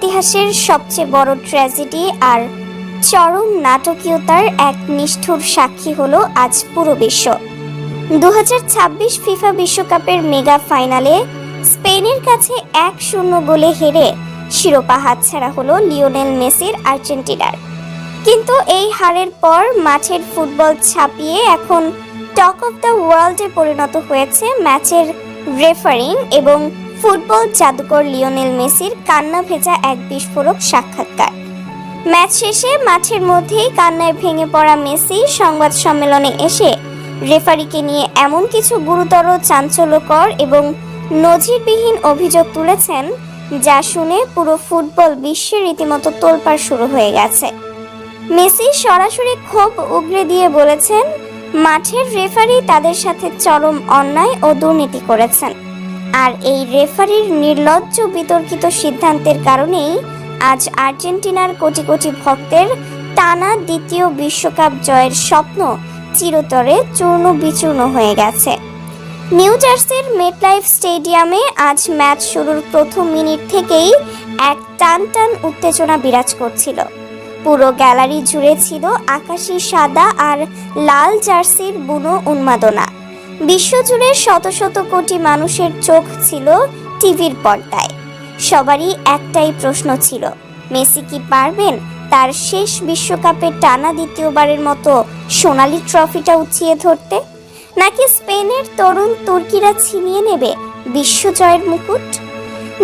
ইতিহাসের সবচেয়ে বড় ট্র্যাজেডি আর চরম নাটকীয়তার এক নিষ্ঠুর সাক্ষী হলো আজ পুরো বিশ্ব। 2026 ফিফা বিশ্বকাপের মেগা ফাইনালে স্পেনের কাছে 1-0 গোলে হেরে শিরোপা হাতছাড়া হলো লিওনেল মেসির আর্জেন্টিনার। কিন্তু এই হারের পর মাঠের ফুটবল ছাপিয়ে এখন টক অফ দ্য ওয়ার্ল্ডে পরিণত হয়েছে ম্যাচের রেফারিং এবং ফুটবল জাদুকর লিওনেল মেসির কান্না ভেজা এক বিস্ফোরক সাক্ষাৎকার। ম্যাচ শেষে মাঠের মধ্যেই কান্নায় ভেঙে পড়া মেসি সংবাদ সম্মেলনে এসে রেফারিকে নিয়ে এমন কিছু গুরুতর, চাঞ্চল্যকর এবং নজিরবিহীন অভিযোগ তুলেছেন যা শুনে পুরো ফুটবল বিশ্বে রীতিমতো তোলপাড় শুরু হয়ে গেছে। মেসি সরাসরি ক্ষোভ উগরে দিয়ে বলেছেন, মাঠের রেফারি তাদের সাথে চরম অন্যায় ও দুর্নীতি করেছেন, আর এই রেফারির নির্লজ্জ বিতর্কিত সিদ্ধান্তের কারণেই আজ আর্জেন্টিনার কোটি কোটি ভক্তের টানা দ্বিতীয় বিশ্বকাপ জয়ের স্বপ্ন চিরতরে চূর্ণ বিচূর্ণ হয়ে গেছে। নিউ জার্সির মেটলাইফ স্টেডিয়ামে আজ ম্যাচ শুরুর প্রথম মিনিট থেকেই এক টান টান উত্তেজনা বিরাজ করছিল। পুরো গ্যালারি জুড়ে ছিল আকাশি সাদা আর লাল জার্সির বুনো উন্মাদনা। বিশ্বজুড়ে শত শত কোটি মানুষের চোখ ছিল টিভির পর্দায়। সবারই একটাই প্রশ্ন ছিল, মেসি কি পারবেন তার শেষ বিশ্বকাপে টানা দ্বিতীয়বারের মতো সোনালি ট্রফিটা উঁচিয়ে ধরতে, নাকি স্পেনের তরুণ তুর্কিরা ছিনিয়ে নেবে বিশ্বজয়ের মুকুট?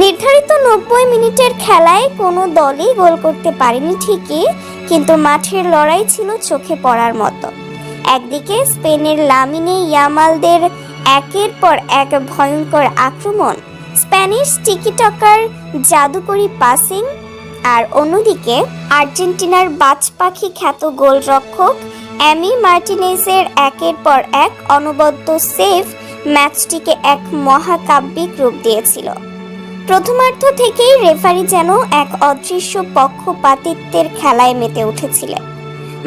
নির্ধারিত 90 মিনিটের খেলায় কোনো দলই গোল করতে পারেনি ঠিকই, কিন্তু মাঠের লড়াই ছিল চোখে পড়ার মতো। একদিকে স্পেনের লামিনে ইয়ামালদের একের পর এক ভয়ঙ্কর আক্রমণ, স্প্যানিশ টিকিটকার জাদুকরি পাসিং, আর অন্যদিকে আর্জেন্টিনার বাজপাখি খ্যাত গোলরক্ষক এমি মার্টিনেজের একের পর এক অনবদ্য সেভ ম্যাচটিকে এক মহাকাব্যিক রূপ দিয়েছিল। প্রথমার্ধ থেকেই রেফারি যেন এক অদৃশ্য পক্ষপাতিত্বের খেলায় মেতে উঠেছিলেন।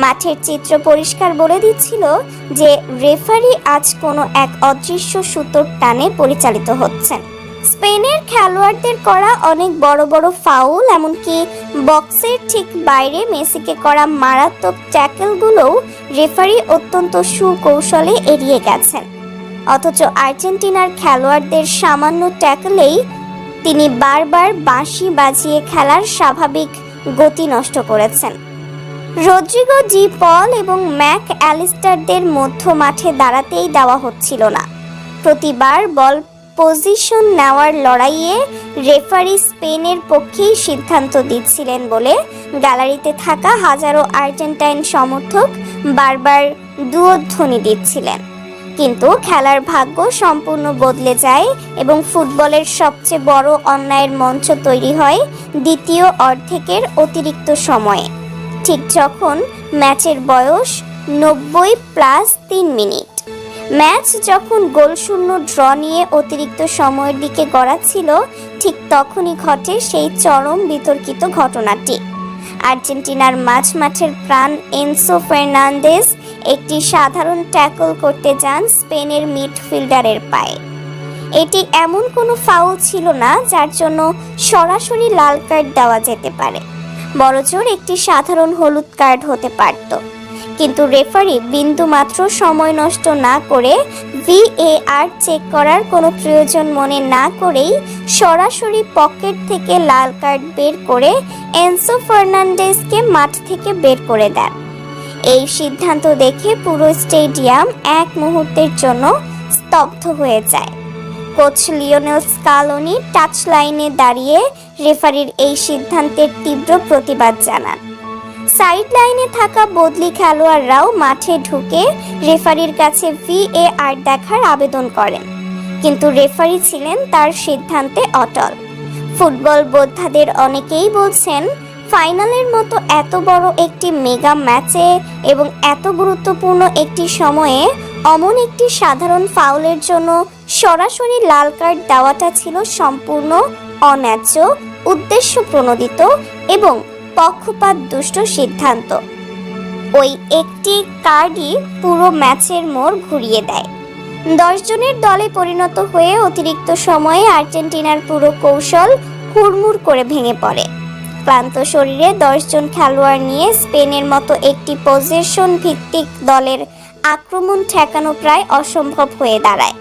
মাঠের চিত্র পরিষ্কার বলে দিচ্ছিল যে রেফারি আজ কোনো এক অদৃশ্য সুতোর টানে পরিচালিত হচ্ছেন। স্পেনের খেলোয়াড়দের করা অনেক বড় বড় ফাউল, এমনকি বক্সের ঠিক বাইরে মেসিকে করা মারাত্মক ট্যাকেলগুলোও রেফারি অত্যন্ত সুকৌশলে এড়িয়ে গেছেন। অথচ আর্জেন্টিনার খেলোয়াড়দের সামান্য ট্যাকেলেই তিনি বারবার বাঁশি বাজিয়ে খেলার স্বাভাবিক গতি নষ্ট করেছেন। রদ্রিগো জি পল এবং ম্যাক অ্যালিস্টারদের মধ্য মাঠে দাঁড়াতেই দেওয়া হচ্ছিল না। প্রতিবার বল পজিশন নেওয়ার লড়াইয়ে রেফারি স্পেনের পক্ষেই সিদ্ধান্ত দিচ্ছিলেন বলে গ্যালারিতে থাকা হাজারো আর্জেন্টাইন সমর্থক বারবার দুয়োধ্বনি দিচ্ছিলেন। কিন্তু খেলার ভাগ্য সম্পূর্ণ বদলে যায় এবং ফুটবলের সবচেয়ে বড় অন্যায়ের মঞ্চ তৈরি হয় দ্বিতীয় অর্ধেকের অতিরিক্ত সময়ে, ঠিক যখন ম্যাচের বয়স 90+3 মিনিট। ম্যাচ যখন গোলশূন্য ড্র নিয়ে অতিরিক্ত সময়ের দিকে গড়াচ্ছিল, ঠিক তখনই ঘটে সেই চরম বিতর্কিত ঘটনাটি। আর্জেন্টিনার মাঝমাঠের প্রাণ এনসো ফার্নান্দেজ একটি সাধারণ ট্যাকল করতে যান স্পেনের মিডফিল্ডারের পায়ে। এটি এমন কোনো ফাউল ছিল না যার জন্য সরাসরি লাল কার্ড দেওয়া যেতে পারে, বড়জোর একটি সাধারণ হলুদ কার্ড হতে পারত। কিন্তু রেফারি বিন্দুমাত্র সময় নষ্ট না করে, VAR চেক করার কোনো প্রয়োজন মনে না করেই সরাসরি পকেট থেকে লাল কার্ড বের করে এনসো ফার্নান্দেজকে মাঠ থেকে বের করে দেন। এই সিদ্ধান্ত দেখে পুরো স্টেডিয়াম এক মুহূর্তের জন্য স্তব্ধ হয়ে যায়। কোচ লিওনেল স্কালোনি টাচ লাইনে দাঁড়িয়ে রেফারির এই সিদ্ধান্তের তীব্র প্রতিবাদ জানান। সাইড লাইনে থাকা বদলি খেলোয়াড়রাও মাঠে ঢুকে রেফারির কাছে VAR দেখার আবেদন করেন, কিন্তু রেফারি ছিলেন তার সিদ্ধান্তে অটল। ফুটবল বোদ্ধাদের অনেকেই বলছেন, ফাইনালের মতো এত বড় একটি মেগা ম্যাচে এবং এত গুরুত্বপূর্ণ একটি সময়ে অমন একটি সাধারণ ফাউলের জন্য সরাসরি লাল কার্ড দেওয়াটা ছিল সম্পূর্ণ অন্যায্য, উদ্দেশ্য প্রণোদিত এবং পক্ষপাত দুষ্ট সিদ্ধান্ত। ওই একটি কার্ডই পুরো ম্যাচের মোড় ঘুরিয়ে দেয়। 10 জনের দলে পরিণত হয়ে অতিরিক্ত সময়ে আর্জেন্টিনার পুরো কৌশল হুড়মুড় করে ভেঙে পড়ে। ক্লান্ত শরীরে 10 জন খেলোয়াড় নিয়ে স্পেনের মতো একটি পজিশন ভিত্তিক দলের আক্রমণ ঠেকানো প্রায় অসম্ভব হয়ে দাঁড়ায়।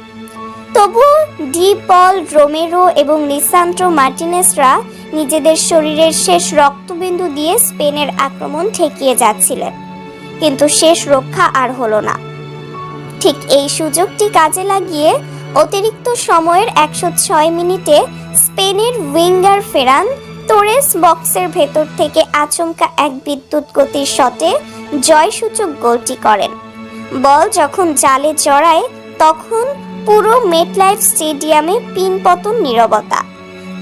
তবুও ডি পল, রোমেরো এবং লিসান্ড্রো মার্টিনেসরা নিজেদের শরীরের শেষ রক্তবিন্দু দিয়ে স্পেনের আক্রমণ ঠেকিয়ে যাচ্ছিলেন, কিন্তু শেষ রক্ষা আর হলো না। ঠিক এই সুযোগটি কাজে লাগিয়ে অতিরিক্ত সময়ের 106 মিনিটে স্পেনের উইঙ্গার ফেরান তোরেস বক্সের ভেতর থেকে আচমকা এক বিদ্যুৎ গতির শটে জয়সূচক গোলটি করেন। বল যখন জালে জড়ায় তখন পুরো মেটলাইফ স্টেডিয়ামে পিনপতন নীরবতা।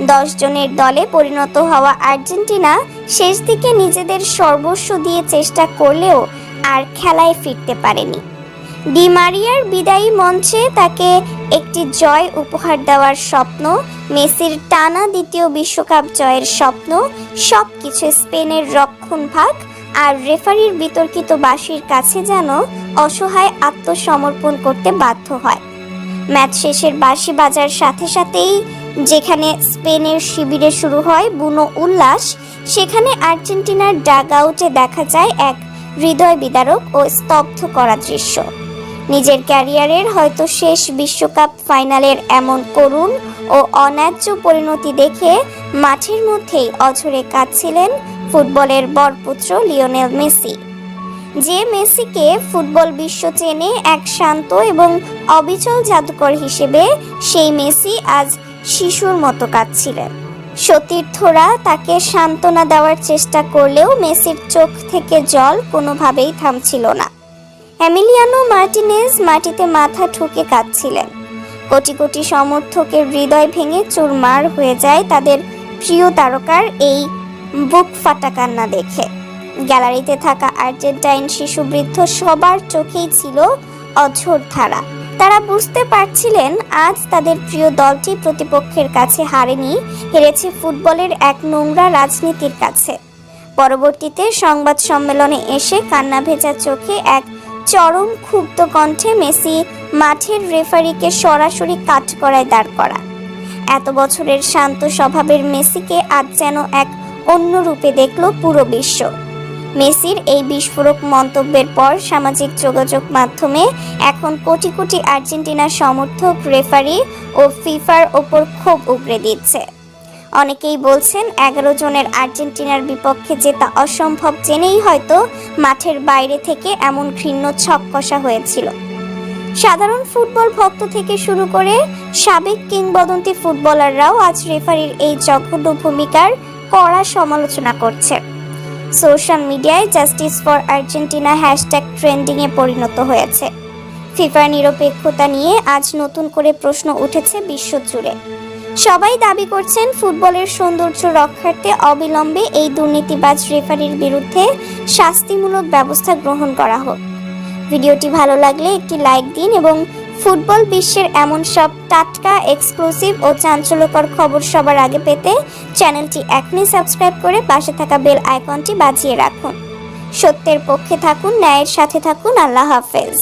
10 জনের দলে পরিণত হওয়া আর্জেন্টিনা শেষ দিকে নিজেদের সর্বস্ব দিয়ে চেষ্টা করলেও আর খেলায় ফিরতে পারেনি। ডি মারিয়ার বিদায়ী মঞ্চে তাকে একটি জয় উপহার দেওয়ার স্বপ্ন, মেসির টানা দ্বিতীয় বিশ্বকাপ জয়ের স্বপ্ন, সবকিছু স্পেনের রক্ষণভাগ আর রেফারির বিতর্কিত বাঁশির কাছে যেন অসহায় আত্মসমর্পণ করতে বাধ্য হয়। ম্যাচ শেষের বাঁশি বাজার সাথে সাথেই যেখানে স্পেনের শিবিরে শুরু হয় বুনো উল্লাস, সেখানে আর্জেন্টিনার ডাগ আউটে দেখা যায় এক হৃদয় বিদারক ও স্তব্ধ করা দৃশ্য। নিজের ক্যারিয়ারের হয়তো শেষ বিশ্বকাপ ফাইনালের এমন করুণ ও অন্যায্য পরিণতি দেখে মাঠের মধ্যেই অঝরে কাঁদছিলেন ফুটবলের বরপুত্র লিওনেল মেসি। যে মেসিকে ফুটবল বিশ্ব চেনে এক শান্ত এবং অবিচল জাদুকর হিসেবে, সেই মেসি আজ শিশুর মতো কাঁদছিলেন। সতীর্থরা তাকে সান্ত্বনা দেওয়ার চেষ্টা করলেও মেসির চোখ থেকে জল কোনোভাবেই থামছিল না। এমিলিয়ানো মার্টিনেজ মাটিতে মাথা ঠুকে কাঁদছিলেন। কোটি কোটি সমর্থকের হৃদয় ভেঙে চুরমার হয়ে যায় তাদের প্রিয় তারকার এই বুক ফাটা কান্না দেখে। গ্যালারিতে থাকা আর্জেন্টাইন শিশু বৃদ্ধ সবার চোখেই ছিল অঝোর ধারা। তারা বুঝতে পারছিলেন আজ তাদের প্রিয় দলটি প্রতিপক্ষের কাছে হারেনি, হেরেছে ফুটবলের এক নোংরা রাজনীতির কাছে। পরবর্তীতে সংবাদ সম্মেলনে এসে কান্না ভেজা চোখে এক চরম ক্ষুব্ধ কণ্ঠে মেসি মাঠের রেফারিকে সরাসরি কাঠগড়ায় দাঁড় করা। এত বছরের শান্ত স্বভাবের মেসিকে আজ যেন এক অন্য রূপে দেখল পুরো বিশ্ব। মেসির এই বিস্ফোরক মন্তব্যের পর সামাজিক যোগাযোগ মাধ্যমে এখন কোটি কোটি আর্জেন্টিনার সমর্থক রেফারি ও ফিফার ওপর ক্ষোভ উগরে দিচ্ছে। অনেকেই বলছেন 11 জনের আর্জেন্টিনার বিপক্ষে জেতা অসম্ভব জেনেই হয়তো মাঠের বাইরে থেকে এমন ঘৃণ্য ছক কষা হয়েছিল। সাধারণ ফুটবল ভক্ত থেকে শুরু করে সাবেক কিংবদন্তি ফুটবলাররাও আজ রেফারির এই জঘন্য ভূমিকার কড়া সমালোচনা করছে। সোশ্যাল মিডিয়ায় জাস্টিস ফর আর্জেন্টিনা হ্যাশট্যাগ ট্রেন্ডিংয়ে পরিণত হয়েছে। ফিফার নিরপেক্ষতা নিয়ে আজ নতুন করে প্রশ্ন উঠেছে বিশ্বজুড়ে। সবাই দাবি করছেন ফুটবলের সৌন্দর্য রক্ষার্থে অবিলম্বে এই দুর্নীতিবাজ রেফারির বিরুদ্ধে শাস্তিমূলক ব্যবস্থা গ্রহণ করা হোক। ভিডিওটি ভালো লাগলে একটি লাইক দিন এবং ফুটবল বিশ্বের এমন সব টাটকা, এক্সক্লুসিভ ও চাঞ্চল্যকর খবর সবার আগে পেতে চ্যানেলটি এখনই সাবস্ক্রাইব করে পাশে থাকা বেল আইকনটি বাজিয়ে রাখুন। সত্যের পক্ষে থাকুন, ন্যায়ের সাথে থাকুন। আল্লাহ হাফেজ।